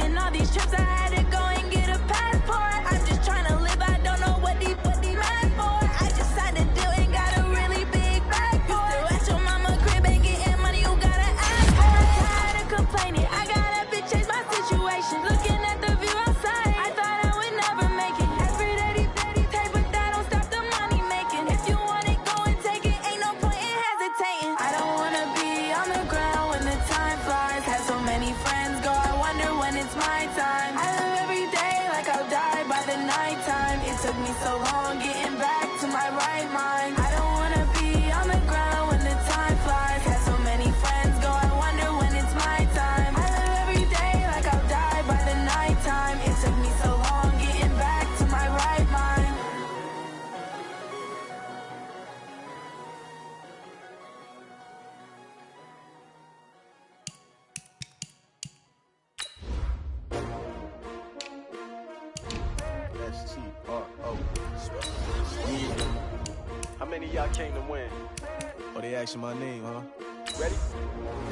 taking all these trips, I had to go and get a passport. I'm just trying to live, I don't know what these mad for. I just signed a deal and got a really big bag for it. You still at your mama crib ain't getting money, you gotta ask for it. I'm tired of complaining, I gotta bitch change my situation. Looking at the view outside, I thought I would never make it. Every day these take, but that don't stop the money making. If you want it, go and take it, ain't no point in hesitating. I don't wanna be on the ground when the time flies. Had so many friends go, I wonder when it's my time. I live every day like I'll die by the nighttime. It took me so long getting back to my right mind. I don't wanna be on the ground when the time flies. Had so many friends go, I wonder when it's my time. I live every day like I'll die by the nighttime. It took me so long getting back to my right mind. S-T-R-O. How many of y'all came to win? Oh, they asking my name, huh? Ready?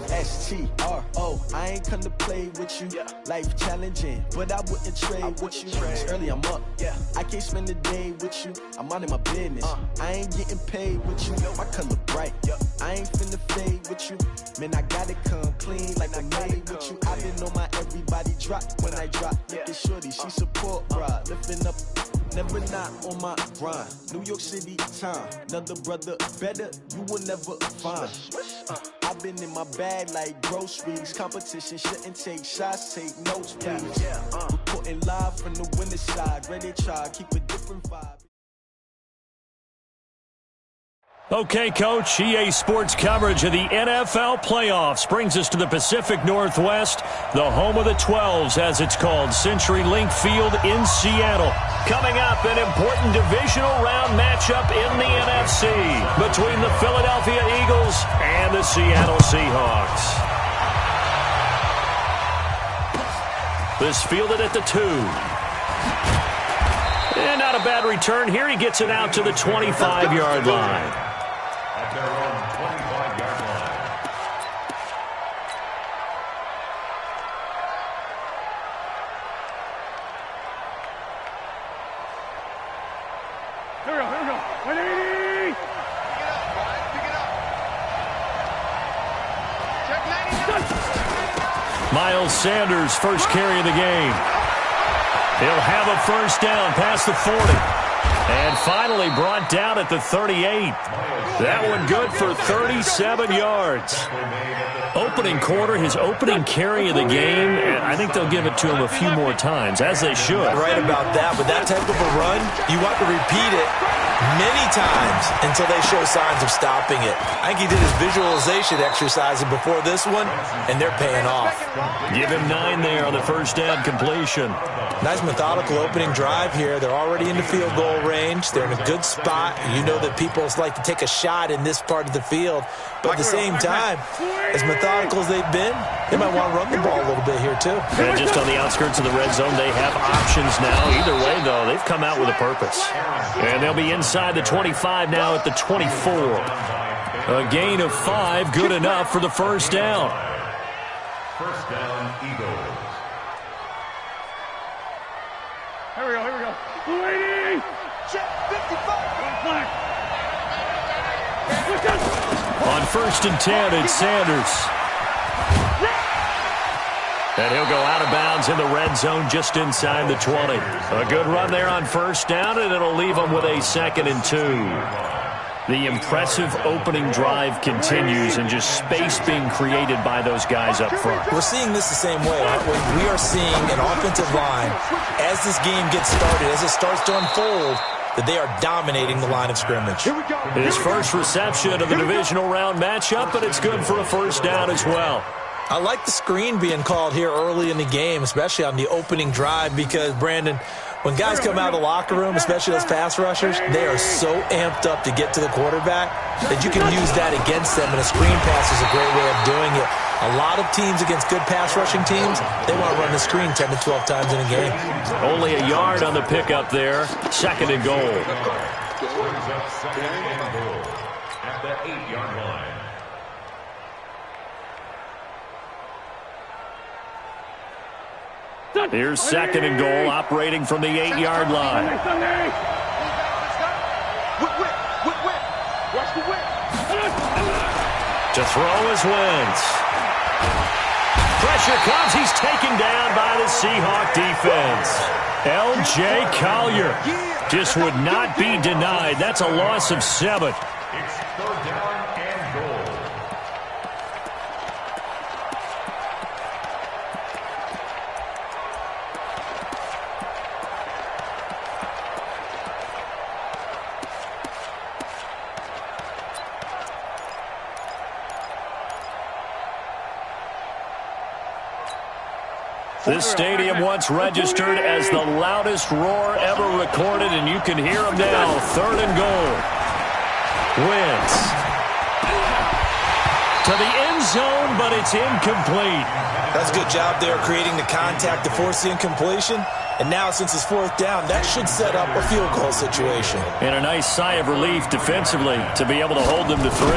S-T-R-O. I ain't come to play with you. Yeah. Life challenging, but I wouldn't trade with you. It's early, I'm up. Yeah. I can't spend the day with you. I'm minding my business. I ain't getting paid with you. My color bright. I ain't finna fade with you. Man, I gotta come clean like I'm made with you. I been on my everybody drop when I drop. Look at shorty, she support, bruh. Lifting up. Never not on my grind. New York City time. Another brother better, you will never find. I've been in my bag like groceries. Competition shouldn't take shots, take notes, please. Reporting live from the winning side. Ready to try, keep a different vibe. Okay, Coach, EA Sports coverage of the NFL playoffs brings us to the Pacific Northwest, the home of the 12s, as it's called, CenturyLink Field in Seattle. Coming up, an important divisional round matchup in the NFC between the Philadelphia Eagles and the Seattle Seahawks. This fielded at the 2. And not a bad return here. He gets it out to the 25-yard line. At their own 25-yard line. Here we go. 180! Pick it up. Check 90. Miles Sanders, first carry of the game. He'll have a first down past the 40. And finally brought down at the 38. That one good for 37 yards. Opening quarter, his opening carry of the game, and I think they'll give it to him a few more times, as they should. Right about that, but that type of a run, you want to repeat it many times until they show signs of stopping it. I think he did his visualization exercises before this one, and they're paying off. Give him 9 there on the first down completion. Nice methodical opening drive here. They're already in the field goal range. They're in a good spot. You know that people like to take a shot in this part of the field. But at the same time, as methodical as they've been, they might want to run the ball a little bit here too. And just on the outskirts of the red zone, they have options now. Either way, though, they've come out with a purpose. And they'll be inside the 25 now at the 24. A gain of 5, good enough for the first down. First down, Eagles. Here we go. 280! Check 55! On first and 10, it's Sanders. And he'll go out of bounds in the red zone just inside the 20. A good run there on first down, and it'll leave him with a 2nd and 2. The impressive opening drive continues, and just space being created by those guys up front. We're seeing this the same way, aren't we? We are seeing an offensive line, as this game gets started, as it starts to unfold, that they are dominating the line of scrimmage. His first reception of the divisional round matchup, but it's good for a first down as well. I like the screen being called here early in the game, especially on the opening drive, because, Brandon, when guys come out of the locker room, especially those pass rushers, they are so amped up to get to the quarterback that you can use that against them, and a screen pass is a great way of doing it. A lot of teams against good pass rushing teams, they want to run the screen 10 to 12 times in a game. Only a yard on the pickup there. 2nd and goal. At the 8-yard line. Here's 2nd and goal, operating from the 8-yard line. To throw is Wentz. Pressure comes. He's taken down by the Seahawk defense. L.J. Collier just would not be denied. That's a loss of 7. It's 3rd down and goal. This stadium once registered as the loudest roar ever recorded, and you can hear them now. 3rd and goal. Wentz to the end zone, but it's incomplete. That's a good job there creating the contact to force the incompletion. And now, since it's 4th down, that should set up a field goal situation. And a nice sigh of relief defensively to be able to hold them to 3.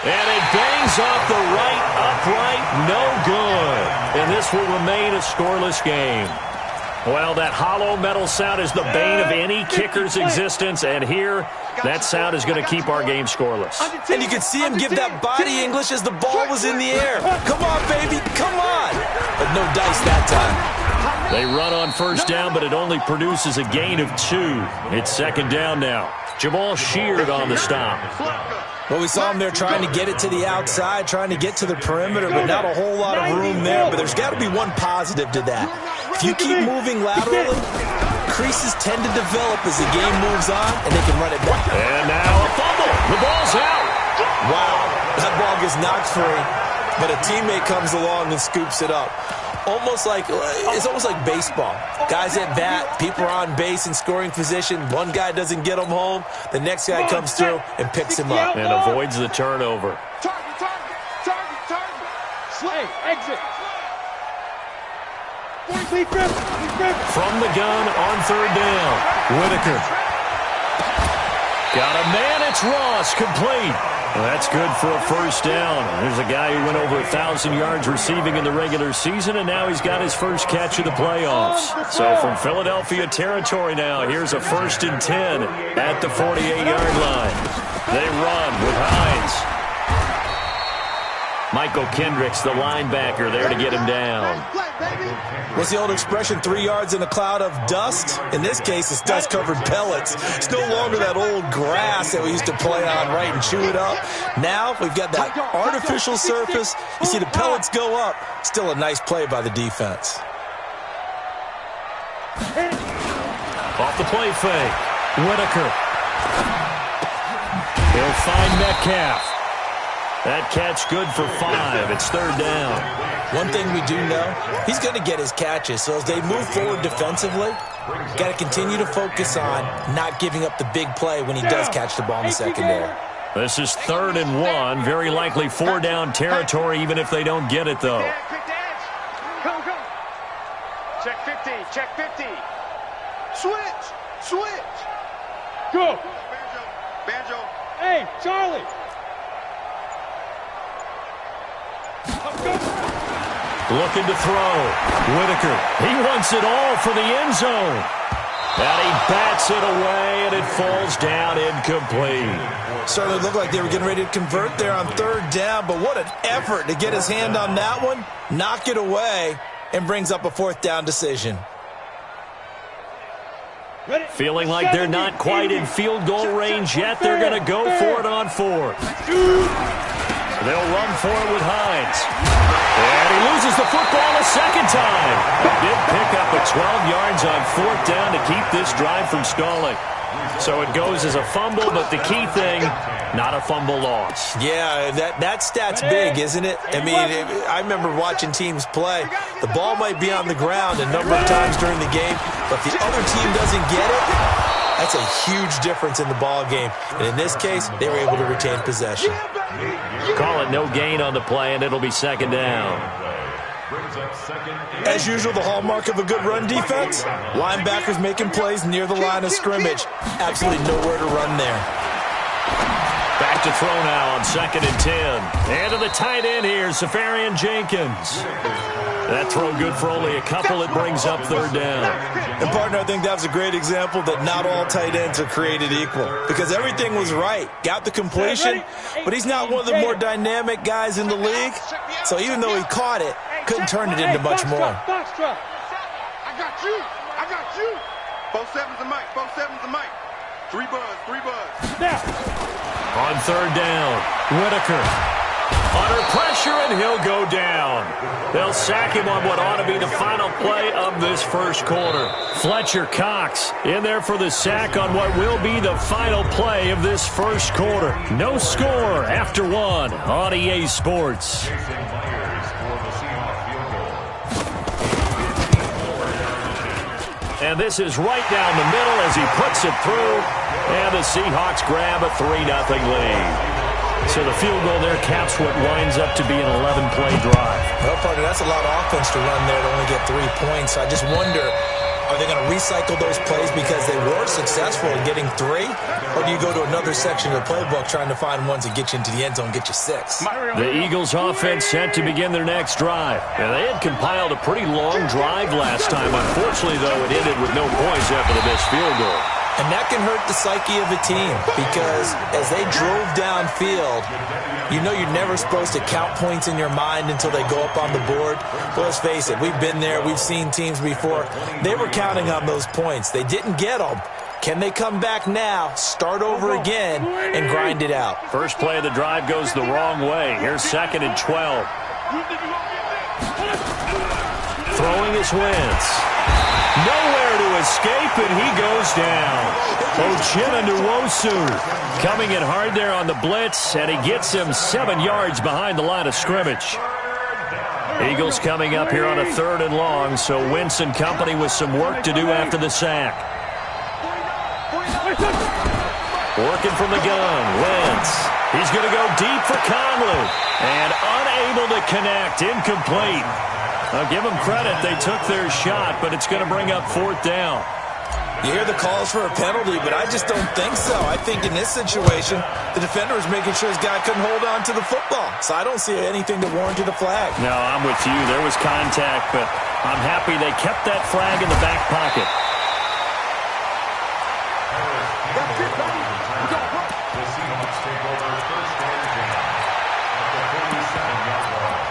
And it bangs off the right upright, no good. And this will remain a scoreless game. Well, that hollow metal sound is the bane of any kicker's existence, and here, that sound is going to keep our game scoreless. And you could see him give that body English as the ball was in the air. Come on, baby, come on. But no dice that time. They run on 1st down, but it only produces a gain of 2. It's 2nd down now. Jamal Sheard on the stop. Well, we saw him there trying to get it to the outside, trying to get to the perimeter, but not a whole lot of room there. But there's got to be one positive to that. If you keep moving laterally, creases tend to develop as the game moves on, and they can run it back. And now a fumble. The ball's out. Wow, that ball gets knocked free, but a teammate comes along and scoops it up. It's almost like baseball. Guys at bat, people are on base in scoring position. One guy doesn't get him home. The next guy comes through and picks him up. And avoids the turnover. Target. Slay, exit. From the gun on 3rd down. Whitaker. Got a man. It's Ross. Complete. Well, that's good for a 1st down. There's a guy who went over 1,000 yards receiving in the regular season, and now he's got his first catch of the playoffs. So from Philadelphia territory now, here's a 1st and 10 at the 48-yard line. They run with Hines. Michael Kendricks, the linebacker, there to get him down. What's the old expression, 3 yards in a cloud of dust? In this case, it's dust-covered pellets. It's no longer that old grass that we used to play on, right, and chew it up. Now we've got that artificial surface. You see the pellets go up. Still a nice play by the defense. Off the play fake. Whitaker. He'll find Metcalf. That catch good for 5. It's 3rd down. One thing we do know, he's going to get his catches. So as they move forward defensively, got to continue to focus on not giving up the big play when he does catch the ball in the secondary. This is 3rd and 1. Very likely 4-down territory, even if they don't get it, though. Go. Check 50. Switch. Go. Banjo. Hey, Charlie. Looking to throw. Whitaker. He wants it all for the end zone. And he bats it away, and it falls down incomplete. Certainly looked like they were getting ready to convert there on 3rd down, but what an effort to get his hand on that one, knock it away, and brings up a 4th down decision. Feeling like they're not quite in field goal range yet, they're going to go for it on 4th. They'll run for it with Hines. And he loses the football a 2nd time. A big pickup of 12 yards on 4th down to keep this drive from stalling. So it goes as a fumble, but the key thing, not a fumble loss. Yeah, that stat's big, isn't it? I mean, I remember watching teams play. The ball might be on the ground a number of times during the game, but if the other team doesn't get it, that's a huge difference in the ball game. And in this case, they were able to retain possession. Call it no gain on the play, and it'll be 2nd down. As usual, the hallmark of a good run defense, linebackers making plays near the line of scrimmage. Absolutely nowhere to run there. Back back to throw now on 2nd and 10. And to the tight end here, Safarian Jenkins. That throw good for only a couple. It brings up 3rd down. And, partner, I think that was a great example that not all tight ends are created equal because everything was right. Got the completion, but he's not one of the more dynamic guys in the league. So even though he caught it, couldn't turn it into much more. I got you. I got you. 4-7's a mic. 4-7's a mic. 3 buzz. 3 buzz. Now. On 3rd down, Whitaker. Under pressure, and he'll go down. They'll sack him on what ought to be the final play of this first quarter. Fletcher Cox in there for the sack on what will be the final play of this first quarter. No score after 1 on EA Sports. And this is right down the middle as he puts it through. And the Seahawks grab a 3-0 lead. So the field goal there caps what winds up to be an 11-play drive. Well, partner, that's a lot of offense to run there to only get 3 points. I just wonder, are they going to recycle those plays because they were successful in getting 3? Or do you go to another section of the playbook trying to find ones that get you into the end zone, get you 6? The Eagles offense set to begin their next drive. And they had compiled a pretty long drive last time. Unfortunately, though, it ended with no points after the missed field goal. And that can hurt the psyche of a team because as they drove downfield, you know you're never supposed to count points in your mind until they go up on the board. Well, let's face it, we've been there. We've seen teams before. They were counting on those points. They didn't get them. Can they come back now, start over again, and grind it out? First play of the drive goes the wrong way. Here's 2nd and 12. Throwing his Wentz. Nowhere to escape, and he goes down. Uchenna Nwosu coming in hard there on the blitz, and he gets him 7 yards behind the line of scrimmage. Eagles coming up here on a 3rd and long, so Wentz and company with some work to do after the sack. Working from the gun, Wentz. He's going to go deep for Conley, and unable to connect, incomplete. I'll give them credit. They took their shot, but it's going to bring up 4th down. You hear the calls for a penalty, but I just don't think so. I think in this situation, the defender was making sure his guy couldn't hold on to the football. So I don't see anything to warrant a flag. No, I'm with you. There was contact, but I'm happy they kept that flag in the back pocket. The Seahawks take over 1st and 10 at the 47-yard line.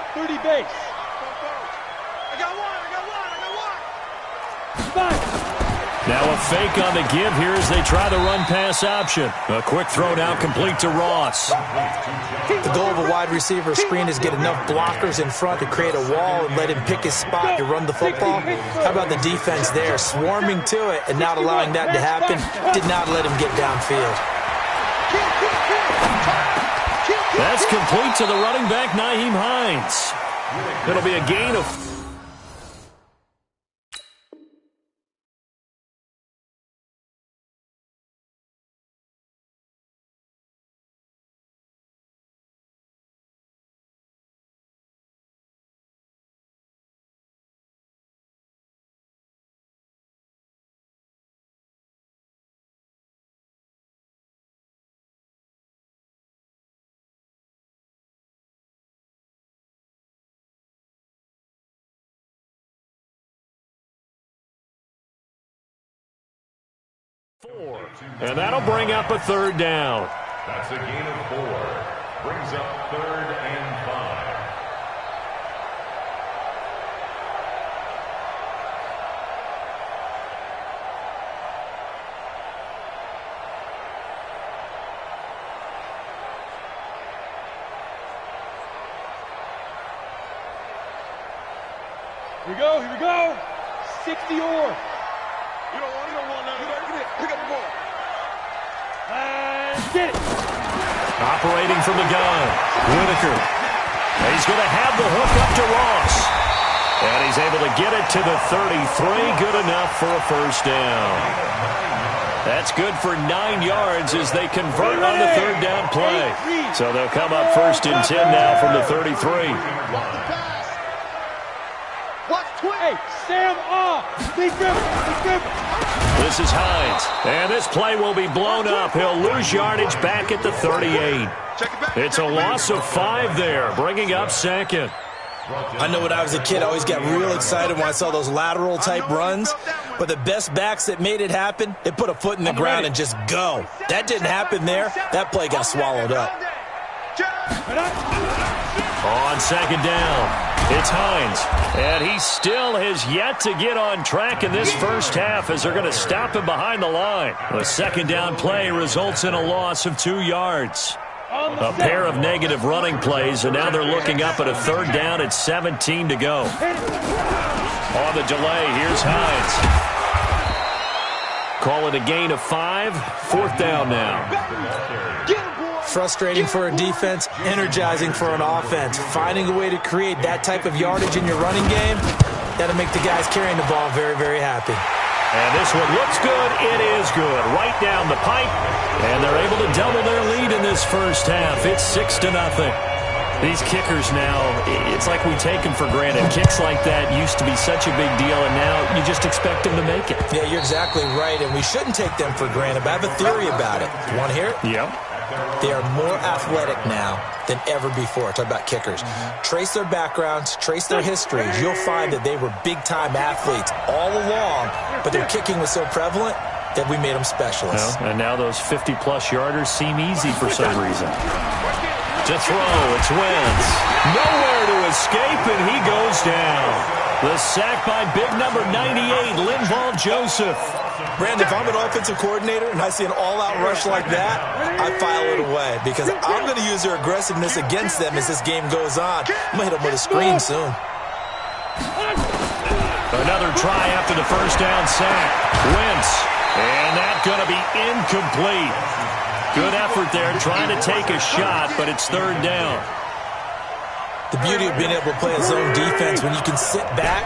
30 base. I got one. Now a fake on the give here as they try the run-pass option. A quick throw now complete to Ross. The goal of a wide receiver screen is get enough blockers in front to create a wall and let him pick his spot to run the football. How about the defense there, swarming to it and not allowing that to happen? Did not let him get downfield. That's complete to the running back, Nyheim Hines. It'll be a gain of... And that'll bring up a 3rd down. That's a gain of 4. Brings up 3rd and 5. Here we go. 60 or. You don't want none. Pick up the ball. And get it. Operating from the gun, Whitaker. He's going to have the hook up to Ross. And he's able to get it to the 33. Good enough for a 1st down. That's good for 9 yards as they convert on the 3rd down play. So they'll come up 1st and 10 now from the 33. Hey, stand off. Defense. This is Hines, and this play will be blown up. He'll lose yardage back at the 38. It's a loss of 5 there, bringing up second. I know when I was a kid, I always got real excited when I saw those lateral-type runs. But the best backs that made it happen, they put a foot in the ground and just go. That didn't happen there. That play got swallowed up. On second down, it's Hines. And he still has yet to get on track in this first half as they're going to stop him behind the line. The second down play results in a loss of 2 yards. A pair of negative running plays, and now they're looking up at a third down at 17 to go. On the delay, here's Hines. Call it a gain of 5. Fourth down now. Frustrating for a defense, energizing for an offense. Finding a way to create that type of yardage in your running game, that'll make the guys carrying the ball very, very happy. And this one looks good. It is good. Right down the pipe. And they're able to double their lead in this first half. It's 6-0. These kickers now, it's like we take them for granted. Kicks like that used to be such a big deal, and now you just expect them to make it. Yeah, you're exactly right, and we shouldn't take them for granted. But I have a theory about it. You want to hear it? Yep. They are more athletic now than ever before. Talk about kickers. Trace their backgrounds, trace their histories. You'll find that they were big-time athletes all along, but their kicking was so prevalent that we made them specialists. Well, and now those 50-plus yarders seem easy for some reason. To throw, it's Wentz. Nowhere to escape, and he goes down. The sack by big number 98, Linval Joseph. Brandon, if I'm an offensive coordinator and I see an all-out rush like that, I file it away because I'm going to use their aggressiveness against them as this game goes on. I'm going to hit them with a screen soon. Another try after the first down sack. Wentz, and that's going to be incomplete. Good effort there trying to take a shot, but it's third down. The beauty of being able to play a zone defense when you can sit back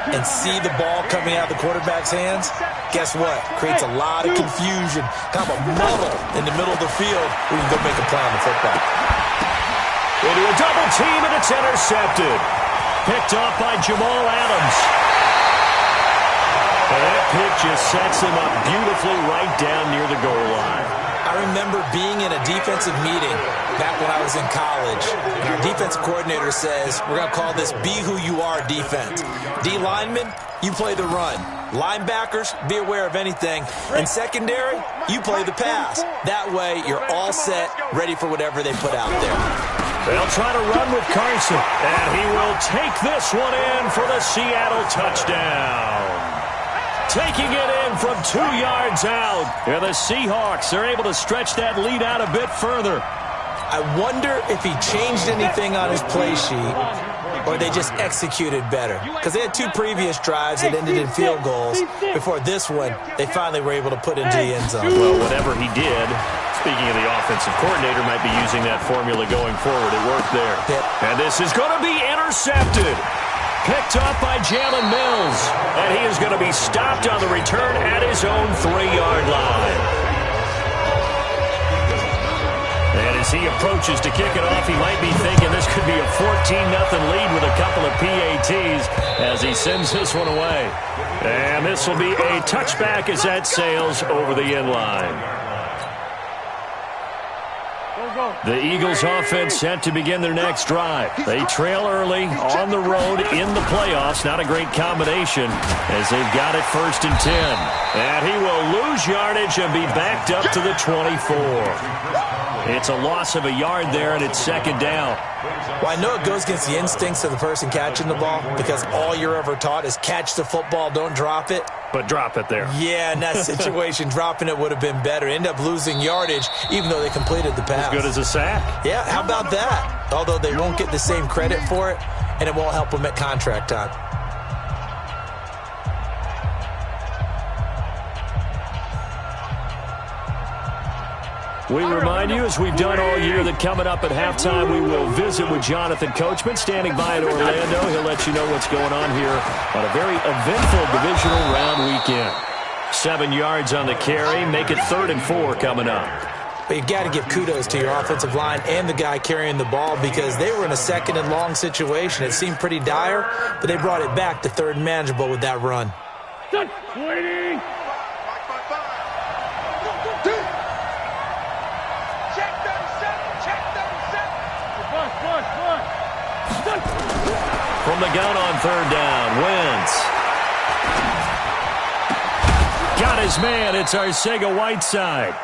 and see the ball coming out of the quarterback's hands, guess what? Creates a lot of confusion, kind of a muddle in the middle of the field where you can go make a play on the football. Into a double team, and it's intercepted. Picked off by Jamal Adams. And that pick just sets him up beautifully right down near the goal line. I remember being in a defensive meeting back when I was in college, and our defensive coordinator says, we're going to call this Be Who You Are defense. D linemen, you play the run. Linebackers, be aware of anything. And secondary, you play the pass. That way, you're all set, ready for whatever they put out there. They'll try to run with Carson, and he will take this one in for the Seattle touchdown. Taking it in from 2 yards out. And the Seahawks are able to stretch that lead out a bit further. I wonder if he changed anything on his play sheet or they just executed better. Because they had 2 previous drives that ended in field goals. Before this one, they finally were able to put into the end zone. Well, whatever he did, speaking of the offensive coordinator, might be using that formula going forward. It worked there. Yep. And this is going to be intercepted. Picked up by Jalen Mills. And he is going to be stopped on the return at his own 3-yard line. And as he approaches to kick it off, he might be thinking this could be a 14-0 lead with a couple of PATs as he sends this one away. And this will be a touchback as that sails over the end line. The Eagles offense set to begin their next drive. They trail early on the road in the playoffs. Not a great combination as they've got it 1st and 10. And he will lose yardage and be backed up to the 24. It's a loss of a yard there, and it's 2nd down. Well, I know it goes against the instincts of the person catching the ball because all you're ever taught is catch the football, don't drop it. But drop it there. Yeah, in that situation, dropping it would have been better. End up losing yardage, even though they completed the pass. As good as a sack. Yeah, how about that? Although they won't get the same credit for it, and it won't help them at contract time. We remind you, as we've done all year, that coming up at halftime, we will visit with Jonathan Coachman, standing by at Orlando. He'll let you know what's going on here on a very eventful divisional round weekend. 7 yards on the carry. Make it 3rd and 4 coming up. But you got to give kudos to your offensive line and the guy carrying the ball because they were in a second and long situation. It seemed pretty dire, but they brought it back to third and manageable with that run. Waiting. From the gun on third down, Wentz. Got his man. It's Arcega-Whiteside.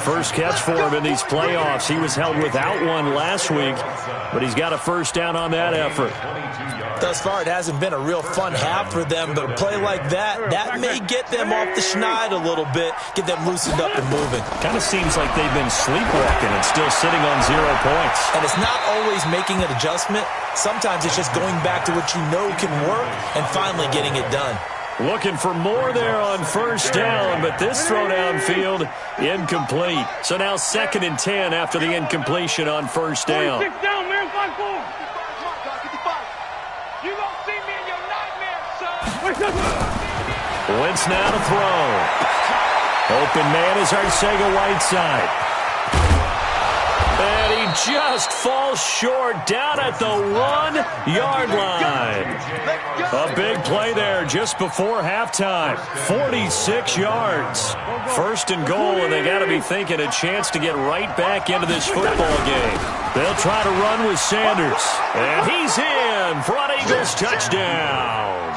First catch for him in these playoffs. He was held without one last week, but he's got a first down on that effort. Thus far, it hasn't been a real fun half for them, but a play like that may get them off the schneid a little bit, get them loosened up and moving. Kind of seems like they've been sleepwalking and still sitting on 0 points. And it's not always making an adjustment. Sometimes it's just going back to what you know can work and finally getting it done. Looking for more there on first down, but this throw downfield, incomplete. So now 2nd and 10 after the incompletion on first down. 6 down, man, 5-4. You gonna see me in your nightmares, son. Wentz now to throw. Open man is Arcega-Whiteside. And he just falls short down at the 1-yard line. A big play there just before halftime. 46 yards. First and goal, and they got to be thinking a chance to get right back into this football game. They'll try to run with Sanders. And he's in for an Eagles touchdown.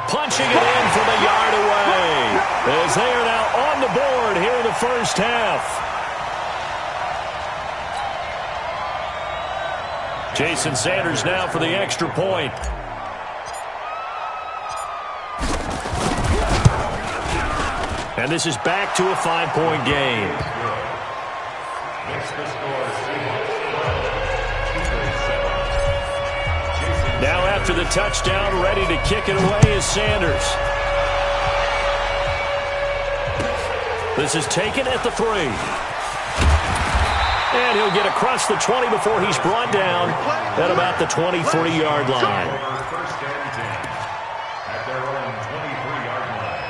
Punching it in from a yard away. As they are now on the board here in the first half. Jason Sanders now for the extra point. And this is back to a 5-point game. Now after the touchdown, ready to kick it away is Sanders. This is taken at the 3. And he'll get across the 20 before he's brought down at about the 23-yard line. At their own 23-yard line.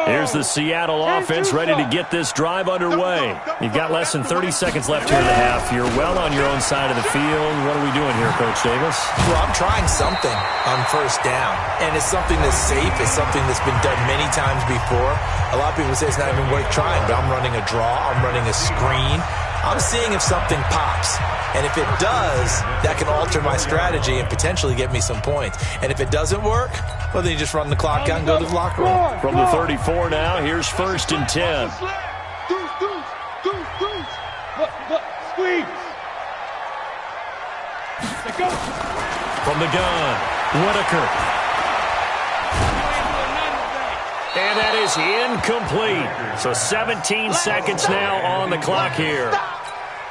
Here's the Seattle offense ready to get this drive underway. You've got less than 30 seconds left here in the half. You're well on your own side of the field. What are we doing here, Coach Davis? Well, I'm trying something on first down, and it's something that's safe. It's something that's been done many times before. A lot of people say it's not even worth trying, but I'm running a draw. I'm running a screen. I'm seeing if something pops. And if it does, that can alter my strategy and potentially get me some points. And if it doesn't work, well, then you just run the clock out and go to the locker room. From the 34 now, here's 1st and 10. Squeeze. Go. From the gun, Whitaker. And that is incomplete. So 17 seconds now on the clock here.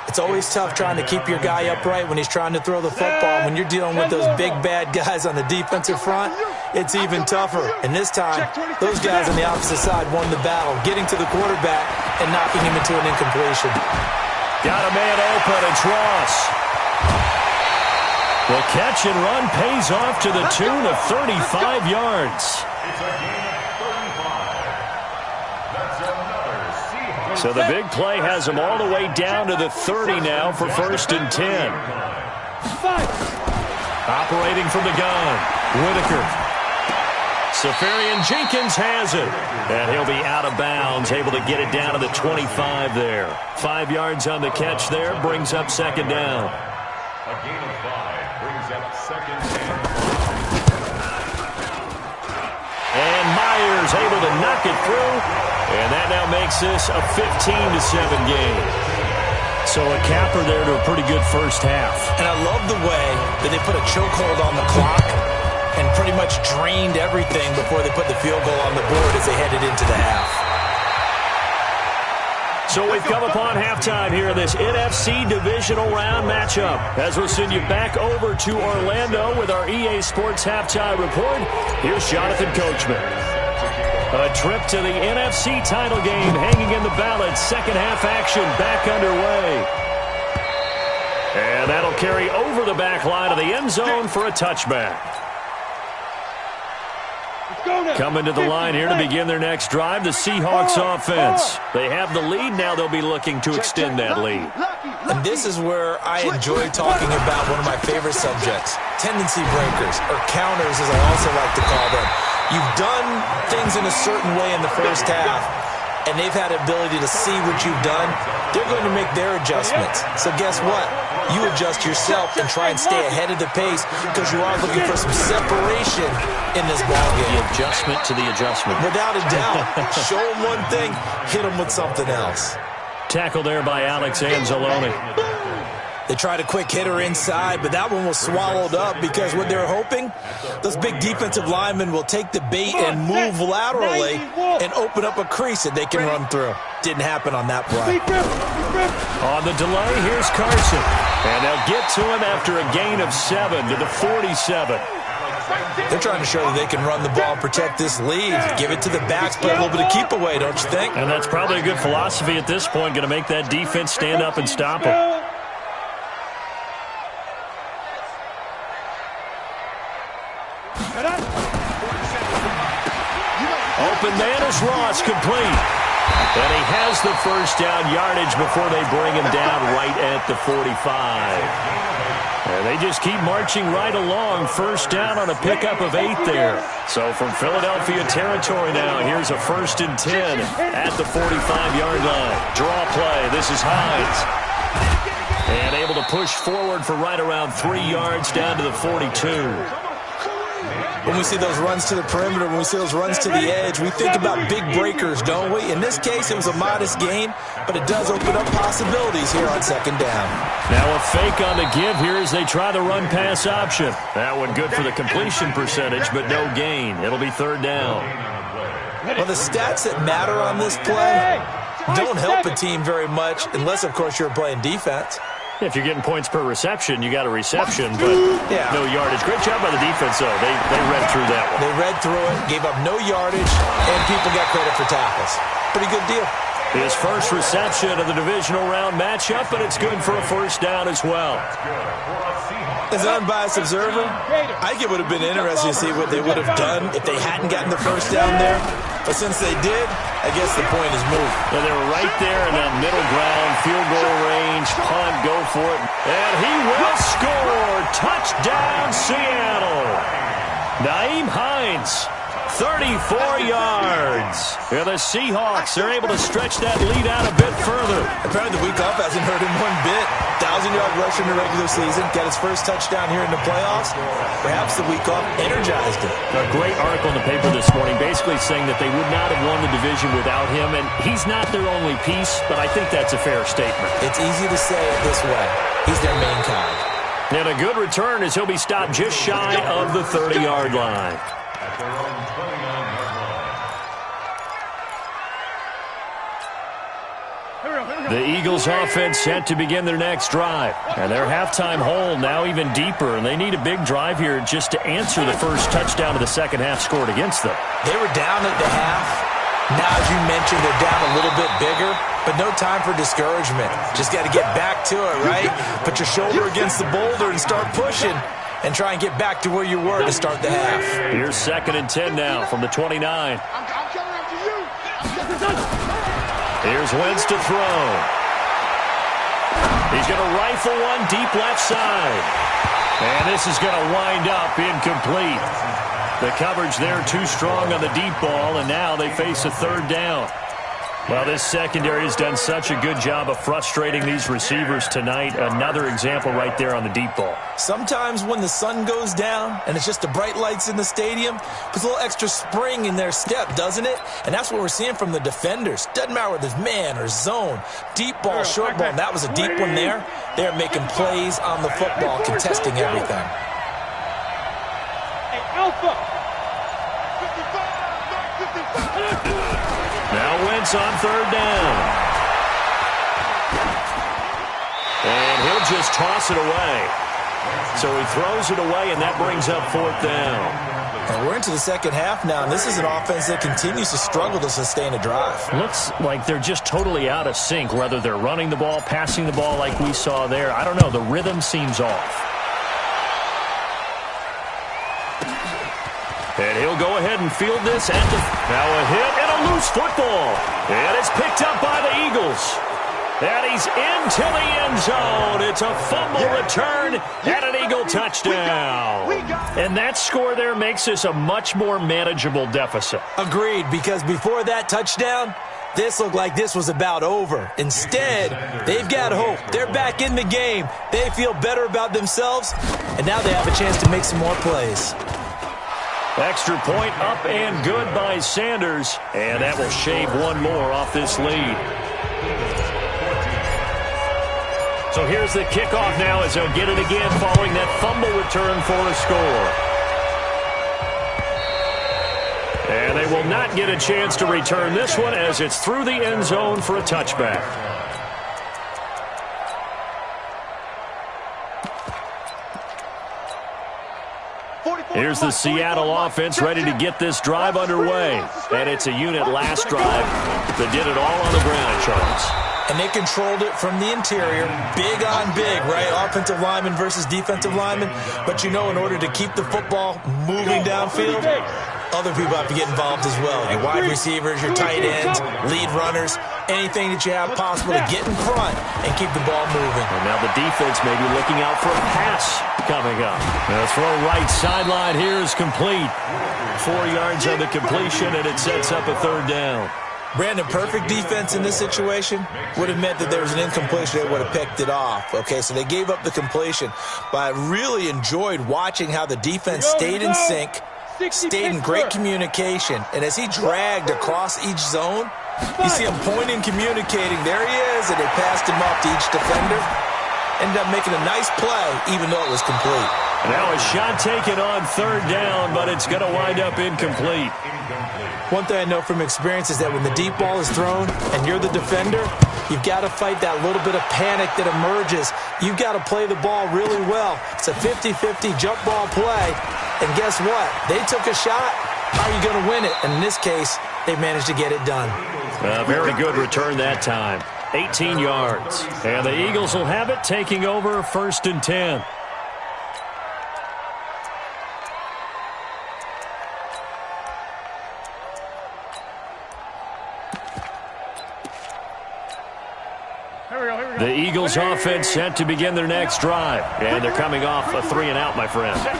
It's always tough trying to keep your guy upright when he's trying to throw the football. When you're dealing with those big, bad guys on the defensive front, it's even tougher. And this time, those guys on the opposite side won the battle, getting to the quarterback and knocking him into an incompletion. Got a man open, it's Ross. The catch and run pays off to the tune of 35 yards. It's a game of 35. That's another Seahawks. So the big play has him all the way down to the 30 now for 1st and 10. Operating from the gun, Whitaker. Safarian Jenkins has it. And he'll be out of bounds, able to get it down to the 25 there. 5 yards on the catch there, brings up 2nd down. A gain of 5 brings up 2nd down. And Myers able to knock it through. And that now makes this a 15-7 game. So a capper there to a pretty good first half. And I love the way that they put a chokehold on the clock and pretty much drained everything before they put the field goal on the board as they headed into the half. So we've come upon halftime here in this NFC Divisional Round matchup. As we'll send you back over to Orlando with our EA Sports Halftime Report, here's Jonathan Coachman. A trip to the NFC title game hanging in the balance. Second half action back underway. And that'll carry over the back line of the end zone for a touchback. Coming to the line here to begin their next drive, the Seahawks offense. They have the lead. Now they'll be looking to extend that lead. And this is where I enjoy talking about one of my favorite subjects, tendency breakers, or counters as I also like to call them. You've done things in a certain way in the first half, and they've had the ability to see what you've done. They're going to make their adjustments. So guess what? You adjust yourself and try and stay ahead of the pace because you are looking for some separation in this ballgame. The adjustment to the adjustment. Without a doubt. Show them one thing, hit them with something else. Tackle there by Alex Anzalone. They tried a quick hitter inside, but that one was swallowed up because what they're hoping, those big defensive linemen will take the bait and move laterally and open up a crease that they can run through. Didn't happen on that play. On the delay, here's Carson. And they'll get to him after a gain of 7 to the 47. They're trying to show that they can run the ball and protect this lead. Give it to the backs, play a little bit of keep away, don't you think? And that's probably a good philosophy at this point, going to make that defense stand up and stop him. Open man is Ross, complete. And he has the first down yardage before they bring him down right at the 45. And they just keep marching right along. First down on a pickup of 8 there. So from Philadelphia territory now, here's a 1st and 10 at the 45-yard line. Draw play. This is Hines. And able to push forward for right around 3 yards down to the 42. When we see those runs to the perimeter, when we see those runs to the edge, we think about big breakers, don't we? In this case, it was a modest gain, but it does open up possibilities here on 2nd down. Now a fake on the give here as they try the run-pass option. That one good for the completion percentage, but no gain. It'll be 3rd down. Well, the stats that matter on this play don't help a team very much unless, of course, you're playing defense. If you're getting points per reception, you got a reception, but no yardage. Great job by the defense, though. They read through that one. They read through it, gave up no yardage, and people got credit for tackles. Pretty good deal. His first reception of the divisional round matchup, but it's good for a 1st down as well. As an unbiased observer, I think it would have been interesting to see what they would have done if they hadn't gotten the 1st down there. But since they did, I guess the point is moved. And they were right there in that middle ground, field goal range, punt, go for it. And he will score. Touchdown, Seattle. Nyheim Hines, 34 yards. And the Seahawks are able to stretch that lead out a bit further. Apparently the week off hasn't hurt him one bit. 1,000-yard rusher in the regular season. Got his first touchdown here in the playoffs. Perhaps the week off energized him. A great article in the paper this morning basically saying that they would not have won the division without him. And he's not their only piece, but I think that's a fair statement. It's easy to say it this way. He's their main guy. And a good return as he'll be stopped just shy of the 30-yard line. The Eagles offense set to begin their next drive. And their halftime hole now even deeper. And they need a big drive here just to answer the first touchdown of the 2nd half scored against them. They were down at the half. Now, as you mentioned, they're down a little bit bigger. But no time for discouragement. Just got to get back to it, right? Put your shoulder against the boulder and start pushing. And try and get back to where you were to start the half. Here's 2nd and 10 now from the 29. Here's Wentz to throw. He's going to rifle one deep left side. And this is going to wind up incomplete. The coverage there too strong on the deep ball, and now they face a 3rd down. Well, this secondary has done such a good job of frustrating these receivers tonight. Another example right there on the deep ball. Sometimes when the sun goes down and it's just the bright lights in the stadium, puts a little extra spring in their step, doesn't it? And that's what we're seeing from the defenders. Doesn't matter whether it's man or zone, deep ball, short ball. And that was a deep one there. They're making plays on the football, contesting everything. Hey, Alpha! Now Wentz on 3rd down. And he'll just toss it away. So he throws it away, and that brings up 4th down. And we're into the 2nd half now, and this is an offense that continues to struggle to sustain a drive. Looks like they're just totally out of sync, whether they're running the ball, passing the ball like we saw there. I don't know. The rhythm seems off. And he'll go ahead and field this at the... Now a hit and a loose football. And it's picked up by the Eagles. And he's into the end zone. It's a fumble return and an Eagle touchdown. And that score there makes this a much more manageable deficit. Agreed, because before that touchdown, this looked like this was about over. Instead, they've got hope. They're back in the game. They feel better about themselves, and now they have a chance to make some more plays. Extra point up and good by Sanders, and that will shave one more off this lead. So here's the kickoff now as they'll get it again following that fumble return for a score. And they will not get a chance to return this one as it's through the end zone for a touchback. Here's the Seattle offense ready to get this drive underway. And it's a unit last drive that did it all on the ground, Charles. And they controlled it from the interior, big on big, right? Offensive lineman versus defensive lineman. But you know, in order to keep the football moving downfield, other people have to get involved as well. Your wide receivers, your tight ends, lead runners, anything that you have possible to get in front and keep the ball moving. And now the defense may be looking out for a pass coming up. Now the throw right sideline here is complete. 4 yards on the completion, and it sets up a third down. Brandon, perfect defense in this situation would have meant that there was an incompletion. They would have picked it off. Okay, so they gave up the completion. But I really enjoyed watching how the defense stayed in sync, stayed in great communication. And as he dragged across each zone, you see him pointing, communicating. There he is, and they passed him off to each defender. Ended up making a nice play, even though it was complete. Now a shot taken on third down, but it's going to wind up incomplete. One thing I know from experience is that when the deep ball is thrown and you're the defender, you've got to fight that little bit of panic that emerges. You've got to play the ball really well. It's a 50-50 jump ball play. And guess what? They took a shot. How are you going to win it? And in this case, they managed to get it done. A very good return that time. 18 yards. And the Eagles will have it, taking over 1st and 10. The Eagles offense set to begin their next drive. And they're coming off a 3-and-out, my friend. I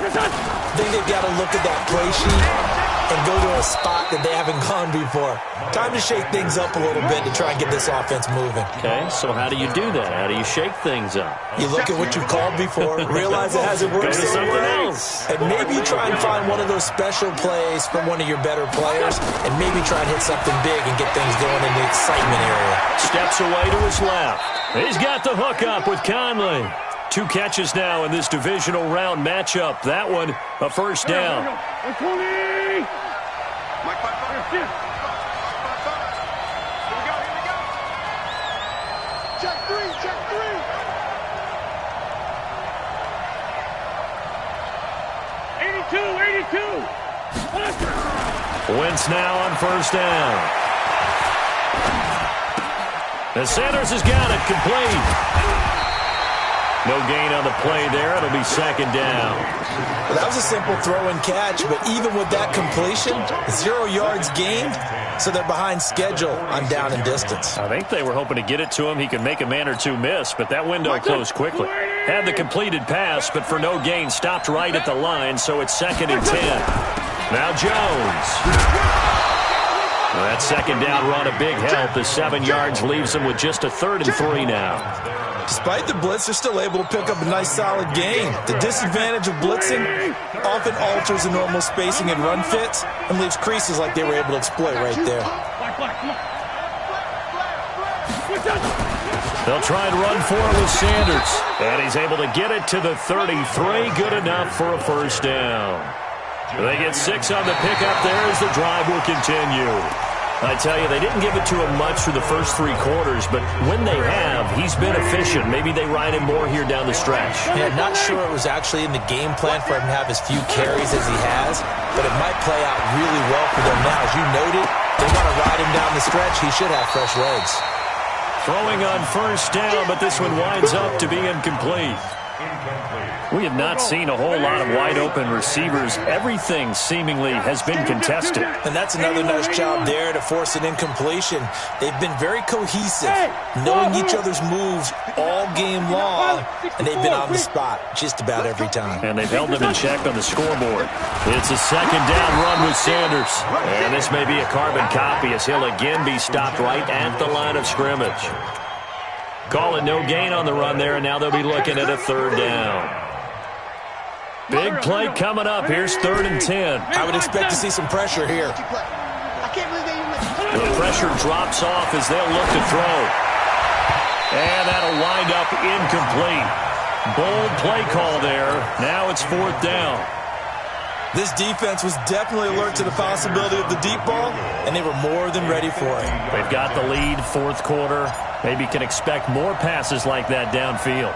think they've got to look at that play sheet and go to a spot that they haven't gone before. Time to shake things up a little bit to try and get this offense moving. Okay, so how do you do that? How do you shake things up? You look at what you've called before, realize it hasn't worked so well, and maybe try and find one of those special plays from one of your better players, and maybe try and hit something big and get things going in the excitement area. Steps away to his left. He's got the hook up with Conley. 2 catches now in this divisional round matchup. That one, a first down. Check three. Wentz now on first down. And Sanders has got it complete. No gain on the play there. It'll be 2nd down. Well, that was a simple throw and catch, but even with that completion, 0 yards gained, so they're behind schedule on down and distance. I think they were hoping to get it to him. He could make a man or two miss, but that window closed quickly. Had the completed pass, but for no gain, stopped right at the line, so it's 2nd and 10. Now Jones. Well, that 2nd down run, a big help. The 7 yards leaves them with just a 3rd and 3 now. Despite the blitz, they're still able to pick up a nice, solid gain. The disadvantage of blitzing often alters the normal spacing and run fits and leaves creases like they were able to exploit right there. They'll try and run for it with Sanders. And he's able to get it to the 33. Good enough for a first down. They get 6 on the pickup there as the drive will continue. I tell you, they didn't give it to him much for the first 3 quarters, but when they have, he's been efficient. Maybe they ride him more here down the stretch. Yeah, not sure it was actually in the game plan for him to have as few carries as he has, but it might play out really well for them now. As you noted, they want to ride him down the stretch. He should have fresh legs. Throwing on first down, but this one winds up to be incomplete. We have not seen a whole lot of wide-open receivers. Everything seemingly has been contested. And that's another nice job there to force an incompletion. They've been very cohesive, knowing each other's moves all game long, and they've been on the spot just about every time. And they've held them in check on the scoreboard. It's a second down run with Sanders. And this may be a carbon copy as he'll again be stopped right at the line of scrimmage. Call it no gain on the run there, and now they'll be looking at a third down. Big play coming up. Here's 3rd and 10. I would expect to see some pressure here. The pressure drops off as they'll look to throw. And that'll wind up incomplete. Bold play call there. Now it's 4th down. This defense was definitely alert to the possibility of the deep ball, and they were more than ready for it. They've got the lead, 4th quarter. Maybe can expect more passes like that downfield.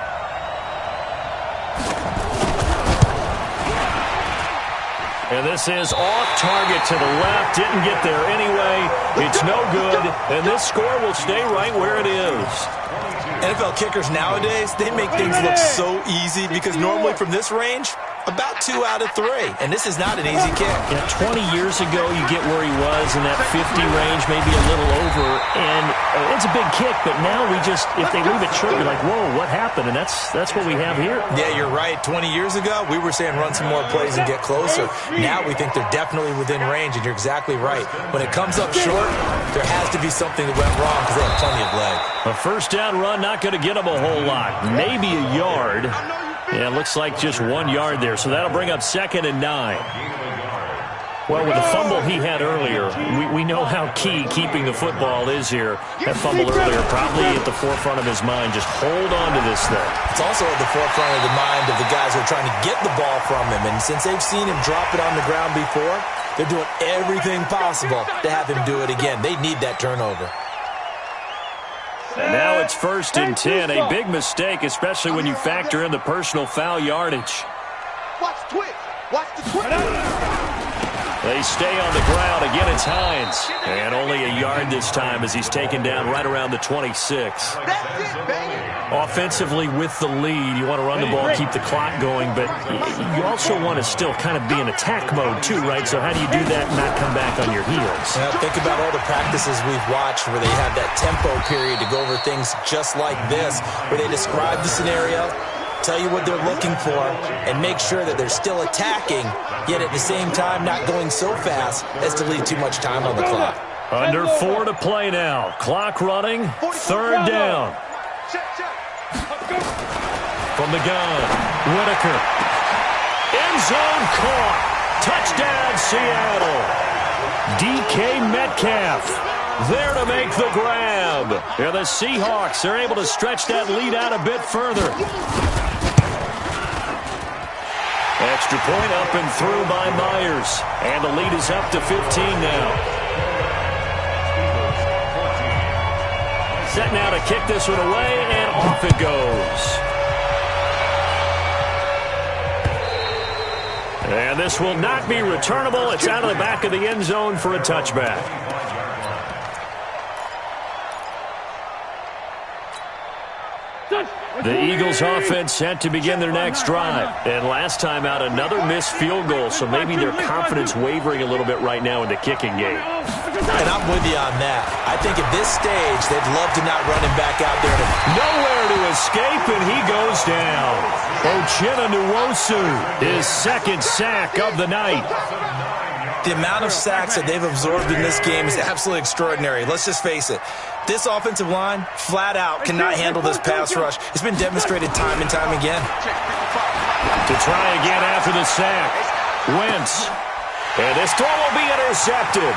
And this is off target to the left. Didn't get there anyway. It's no good. And this score will stay right where it is. NFL kickers nowadays, they make things look so easy because normally from this range, about 2 out of 3. And this is not an easy kick. Yeah, 20 years ago, you get where he was in that 50 range, maybe a little over. And it's a big kick, but now we just, if they leave it short, you're like, whoa, what happened? And that's what we have here. Yeah, you're right. 20 years ago, we were saying run some more plays and get closer. Now we think they're definitely within range, and you're exactly right. When it comes up short, there has to be something that went wrong because they have plenty of leg. A first down run, not going to get them a whole lot. Maybe a yard. Yeah, it looks like just 1 yard there, so that'll bring up 2nd and 9. Well, with the fumble he had earlier, we know how key keeping the football is here. That fumble earlier probably at the forefront of his mind. Just hold on to this thing. It's also at the forefront of the mind of the guys who are trying to get the ball from him. And since they've seen him drop it on the ground before, they're doing everything possible to have him do it again. They need that turnover. And now it's 1st and 10. A big mistake, especially when you factor in the personal foul yardage. Watch the twist. Watch the twist. They stay on the ground. Again, it's Hines. And only a yard this time as he's taken down right around the 26. That's it, baby. Offensively with the lead, you want to run the ball, keep the clock going, but you also want to still kind of be in attack mode too, right? So how do you do that and not come back on your heels? Now, think about all the practices we've watched where they have that tempo period to go over things just like this, where they describe the scenario, tell you what they're looking for, and make sure that they're still attacking, yet at the same time not going so fast as to leave too much time on the clock. Under 4 to play now. Clock running, 3rd down. From the gun, Whitaker. End zone caught. Touchdown, Seattle. DK Metcalf there to make the grab. And the Seahawks are able to stretch that lead out a bit further. Extra point up and through by Myers. And the lead is up to 15 now. Set now to kick this one away, and off it goes. And this will not be returnable. It's out of the back of the end zone for a touchback. The Eagles offense set to begin their next drive. And last time out, another missed field goal, so maybe their confidence wavering a little bit right now in the kicking game. And I'm with you on that. I think at this stage, they'd love to not run him back out there. Nowhere to escape, and he goes down. Uchenna Nwosu, his 2nd sack of the night. The amount of sacks that they've absorbed in this game is absolutely extraordinary. Let's just face it. This offensive line, flat out, cannot handle this pass rush. It's been demonstrated time and time again. To try again after the sack. Wentz. And this throw will be intercepted.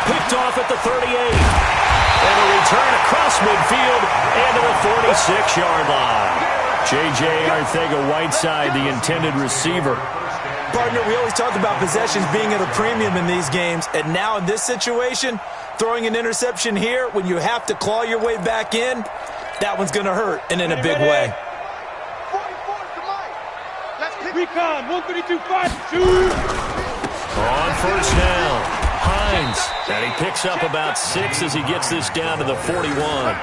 Picked off at the 38. And a return across midfield and to the 46-yard line. J.J. Arcega-Whiteside, the intended receiver. Partner, we always talk about possessions being at a premium in these games, and now in this situation, throwing an interception here when you have to claw your way back in, that one's going to hurt, and in a big way. Recon, 132-5. On first down, Hines. And he picks up about 6 as he gets this down to the 41.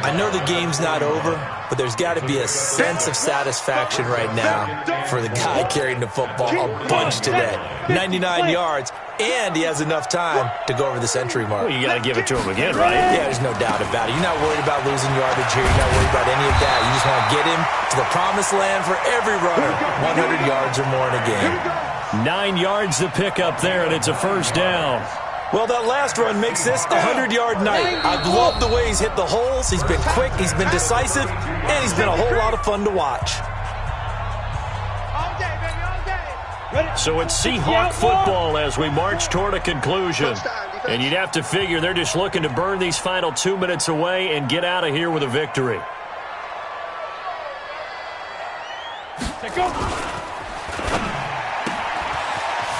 I know the game's not over, but there's got to be a sense of satisfaction right now for the guy carrying the football a bunch today. 99 yards, and he has enough time to go over the century mark. Well, you got to give it to him again, right? Yeah, there's no doubt about it. You're not worried about losing yardage here. You're not worried about any of that. You just want to get him to the promised land for every runner. 100 yards or more in a game. 9 yards to pick up there, and it's a first down. Well, that last run makes this a 100-yard night. I've loved the way he's hit the holes. He's been quick, he's been decisive, and he's been a whole lot of fun to watch. So it's Seahawk football as we march toward a conclusion. And you'd have to figure they're just looking to burn these final 2 minutes away and get out of here with a victory.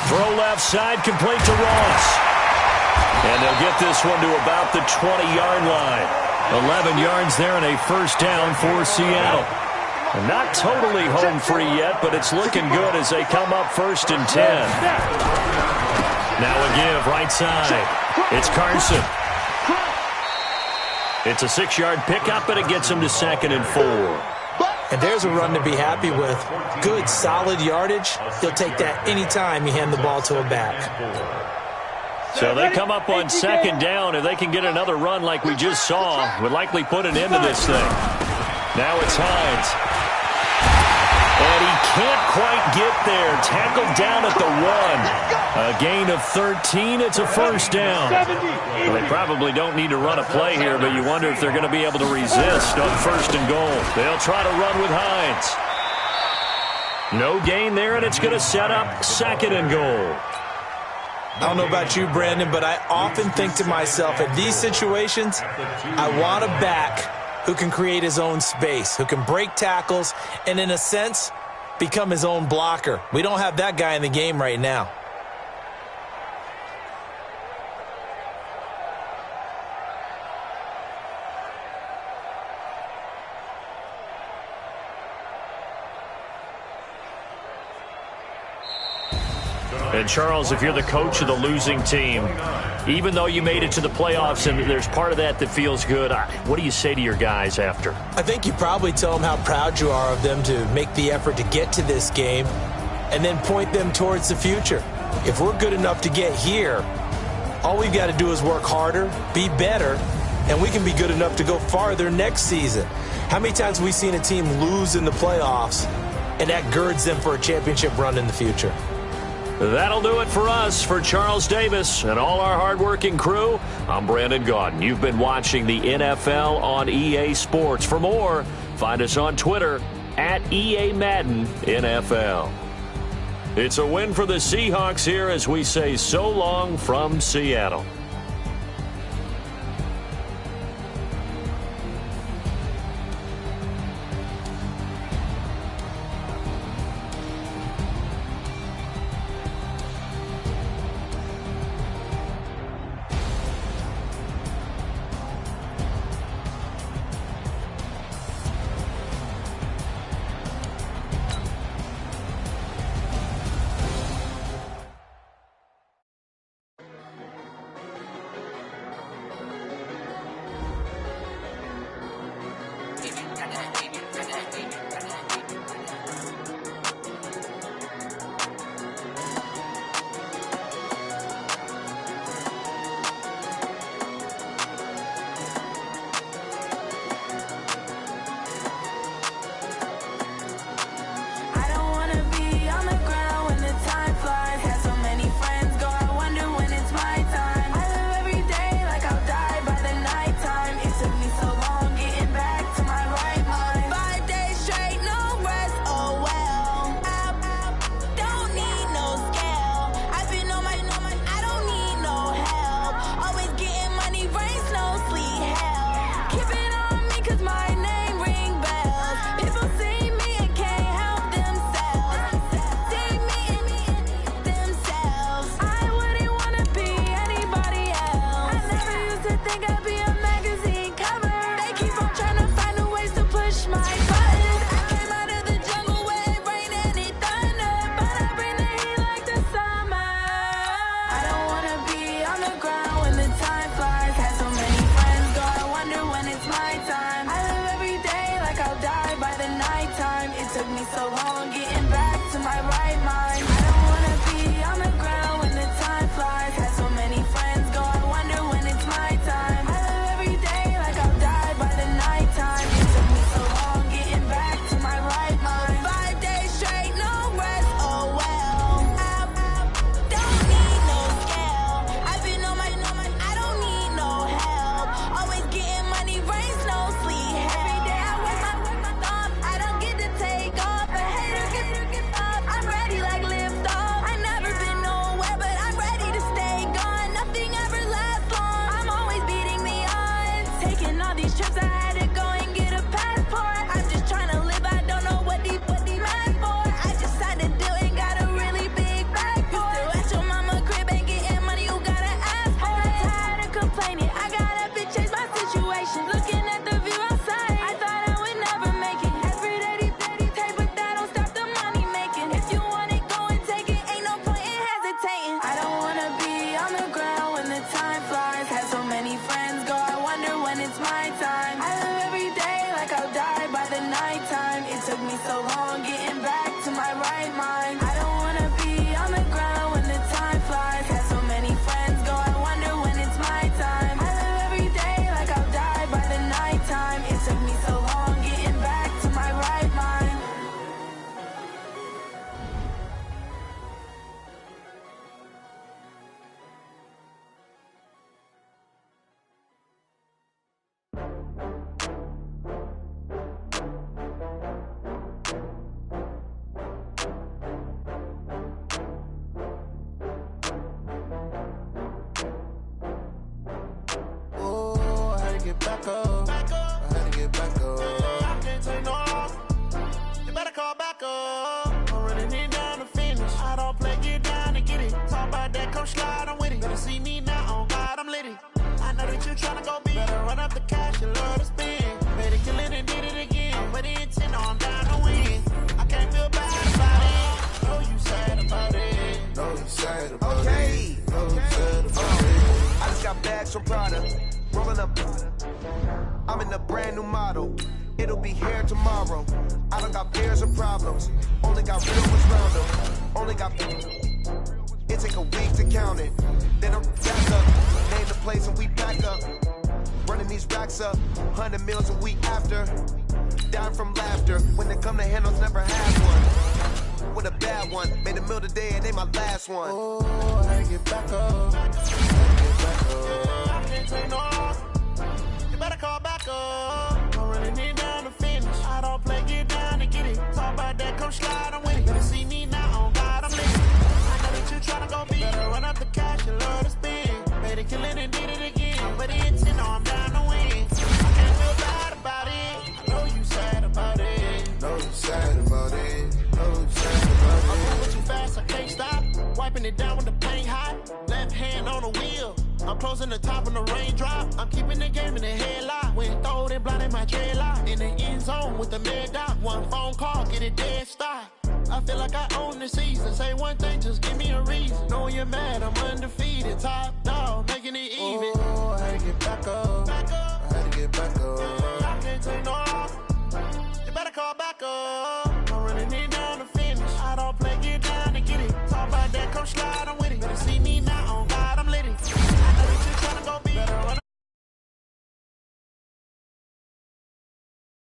Throw left side, complete to Ross. And they'll get this one to about the 20-yard line. 11 yards there and a first down for Seattle. Not totally home free yet, but it's looking good as they come up 1st and 10. Now a give right side. It's Carson. It's a 6-yard pickup, and it gets him to 2nd and 4. And there's a run to be happy with. Good, solid yardage. He'll take that anytime you hand the ball to a back. So they come up on 2nd down. If they can get another run like we just saw, would likely put an end to this thing. Now it's Hines. And he can't quite get there. Tackled down at the 1. A gain of 13. It's a first down. Well, they probably don't need to run a play here, but you wonder if they're going to be able to resist on 1st and goal. They'll try to run with Hines. No gain there, and it's going to set up 2nd and goal. I don't know about you, Brandon, but I often think to myself, in these situations, I want a back who can create his own space, who can break tackles, and in a sense, become his own blocker. We don't have that guy in the game right now. And, Charles, if you're the coach of the losing team, even though you made it to the playoffs and there's part of that that feels good, what do you say to your guys after? I think you probably tell them how proud you are of them to make the effort to get to this game and then point them towards the future. If we're good enough to get here, all we've got to do is work harder, be better, and we can be good enough to go farther next season. How many times have we seen a team lose in the playoffs, and that girds them for a championship run in the future? That'll do it for us. For Charles Davis and all our hardworking crew, I'm Brandon Gaudin. You've been watching the NFL on EA Sports. For more, find us on Twitter at EA Madden NFL. It's a win for the Seahawks here as we say so long from Seattle. The time flies, had so many friends, go, I wonder when it's my time. so long getting back to my right mind. I don't wanna be on the ground when the time flies. Had so many friends go, I wonder when it's my time. I live every day like I'll die by the nighttime. It took me so long getting back to my right mind. 5 days straight, no rest, oh well. I don't need no scale. I've been on my, I don't need no help. Always getting money, rains, no sleep. Every day I work my thumb. I don't get to take off. A hater get up. I'm ready like lift off. I never been nowhere, but I'm ready to stay gone. Nothing ever lasts long. I'm always beating the odds. Taking all these trips, I had to go and get a passport. I'm just trying to live. I don't know what the mad for. I just signed a deal and got a really big bag for it. Still at your mama crib ain't getting money, you gotta ask for it. I'm tired of complaining. I got up and changed my situation. Looking at the view outside, I thought I would never make it. Every day take, but that don't stop the money making. If you want it, go and take it. Ain't no point in hesitating. I don't wanna be on the ground when the time flies. Had so many friends go, I wonder when it's my time. I live every day like I'll die by the nighttime. It took me so long getting back to my right mind. I don't wanna be on the ground when the time flies. Had so many friends go, I wonder when it's my time. I live every day like I'll die by the nighttime. It took me so long getting back to my right mind. Oh, I had to get back up. I had to get back up. I can't take no loss. You better call back up. I'm running it down to finish. I don't play, get down to get it. Talk about that, come slide, I'm with it. Better see me now, on God, I'm litty. I know that you tryna go big. Better run up the cash, you love to spend. Made it, kill it, and did it again. But the intent, no, I'm down to win. I can't feel bad about it. Know you sad about it. Know you sad about it. Know you sad about it. I just got bags from Prada, rolling up. I'm in a brand new model. It'll be here tomorrow. I don't got fears or problems. Only got real ones round them. Only got. It take a week to count it. Then I'm back up. Name the place and we back up. Running these racks up. 100 meals a week after. Down from laughter. When they come to handles, never had one. With a bad one. Made a meal today and they my last one. Oh, I had to get back up. I had to get back up. I can't take no loss. You better call back up. I'm running it down to finish. I don't play, get down to get it. Talk about that, come slide, I'm with it. Better see me now, on God, I'm lit. I know that you tryna go big. Better run up the cash, you love to spend. Made it, kill it, and did it again. But the intent, no, I'm down to win. I can't feel bad about it. I know you sad about it. Know you sad about it. Know you sad about it. I'm moving too fast, I can't stop. Wiping it down with the paint hot. Left hand on the wheel. I'm closing the top when the raindrop. I'm keeping the game in the headlock. When throwed and blinded my dreadlock. In the end zone with the mad dot. One phone call, get it dead stop. I feel like I own the season. Say one thing, just give me a reason. Knowing you're mad, I'm undefeated. Top dog, making it even. Oh, I had to get back up. I had to get back up. I can't take no loss. You better call back up.